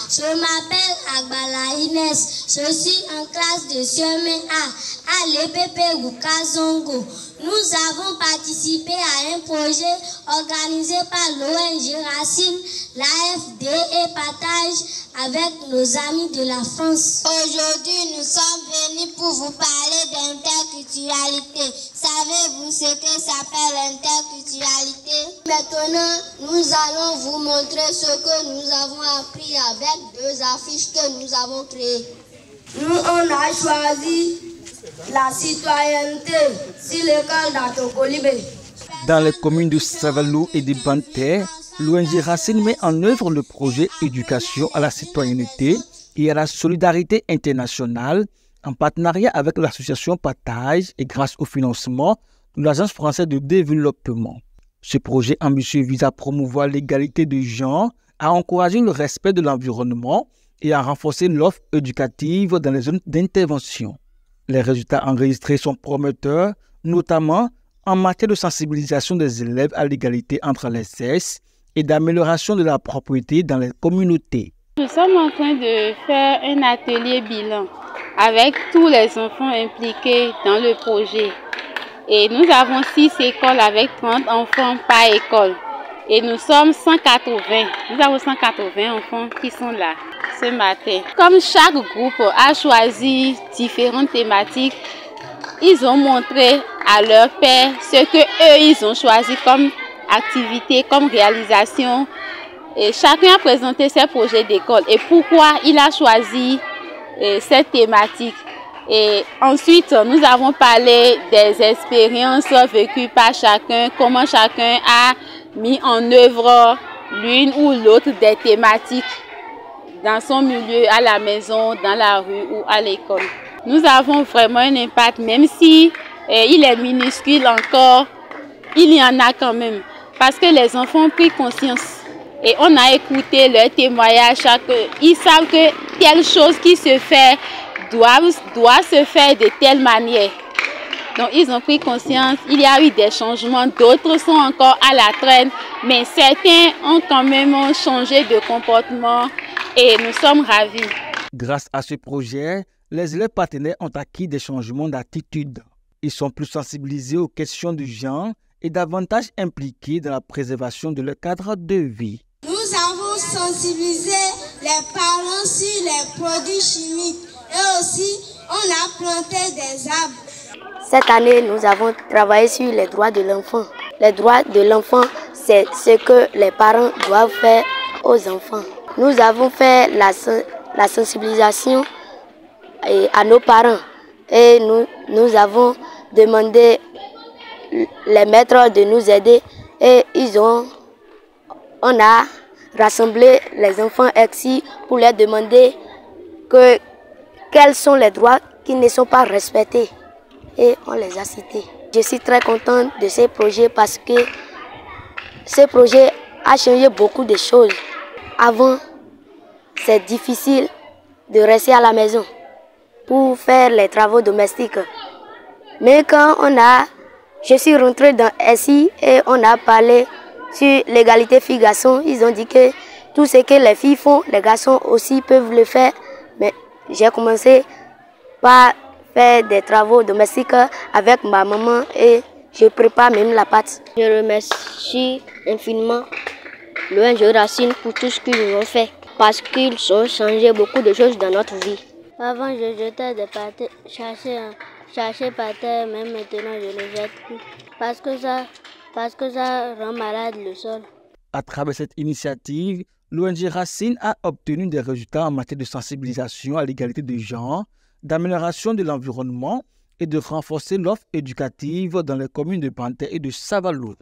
Je m'appelle Agbala Inès. Je suis en classe de CM1A à l'EPP Gukazongo. Nous avons participé à un projet organisé par l'ONG Racine, l'AFD et Partage avec nos amis de la France. Aujourd'hui, nous sommes venus pour vous parler d'interculturalité. Savez-vous ce que s'appelle l'interculturalité? Maintenant, nous allons vous montrer ce que nous avons appris avec deux affiches que nous avons créées. Nous, on a choisi la citoyenneté sur l'école d'Atokolibé. Dans les communes de Savalou et de Banté, l'ONG Racine met en œuvre le projet Éducation à la citoyenneté et à la solidarité internationale en partenariat avec l'association Partage et grâce au financement de l'Agence française de développement. Ce projet ambitieux vise à promouvoir l'égalité de genre, à encourager le respect de l'environnement et à renforcer l'offre éducative dans les zones d'intervention. Les résultats enregistrés sont prometteurs, notamment en matière de sensibilisation des élèves à l'égalité entre les sexes et d'amélioration de la propriété dans les communautés. Nous sommes en train de faire un atelier bilan avec tous les enfants impliqués dans le projet. Et nous avons 6 écoles avec 30 enfants par école. Et nous sommes 180. Nous avons 180 enfants qui sont là ce matin. Comme chaque groupe a choisi différentes thématiques, ils ont montré à leurs pairs ce que eux ils ont choisi comme activité, comme réalisation. Et chacun a présenté ses projets d'école et pourquoi il a choisi cette thématique. Et ensuite, nous avons parlé des expériences vécues par chacun, comment chacun a mis en œuvre l'une ou l'autre des thématiques dans son milieu, à la maison, dans la rue ou à l'école. Nous avons vraiment un impact, même si il est minuscule encore, il y en a quand même. Parce que les enfants ont pris conscience et on a écouté leurs témoignages. Ils savent que telle chose qui se fait doit se faire de telle manière. Donc ils ont pris conscience, il y a eu des changements, d'autres sont encore à la traîne, mais certains ont quand même changé de comportement et nous sommes ravis. Grâce à ce projet, les élèves partenaires ont acquis des changements d'attitude. Ils sont plus sensibilisés aux questions du genre et davantage impliqués dans la préservation de leur cadre de vie. Nous avons sensibilisé les parents sur les produits chimiques et aussi on a planté des arbres. Cette année, nous avons travaillé sur les droits de l'enfant. Les droits de l'enfant, c'est ce que les parents doivent faire aux enfants. Nous avons fait la sensibilisation à nos parents et nous avons demandé les maîtres de nous aider et on a rassemblé les enfants ici pour leur demander quels sont les droits qui ne sont pas respectés et on les a cités. Je suis très contente de ce projet parce que ce projet a changé beaucoup de choses. Avant, c'est difficile de rester à la maison pour faire les travaux domestiques. Mais quand je suis rentrée dans SI et on a parlé sur l'égalité filles-garçons, ils ont dit que tout ce que les filles font, les garçons aussi peuvent le faire. Mais j'ai commencé par faire des travaux domestiques avec ma maman et je prépare même la pâte. Je remercie infiniment l'ONG Racine pour tout ce qu'ils nous ont fait parce qu'ils ont changé beaucoup de choses dans notre vie. Avant, je jetais des pâtés, cherchais par terre, même maintenant je ne jette plus parce que ça rend malade le sol. À travers cette initiative, l'ONG Racine a obtenu des résultats en matière de sensibilisation à l'égalité de genre, d'amélioration de l'environnement et de renforcer l'offre éducative dans les communes de Banté et de Savalou.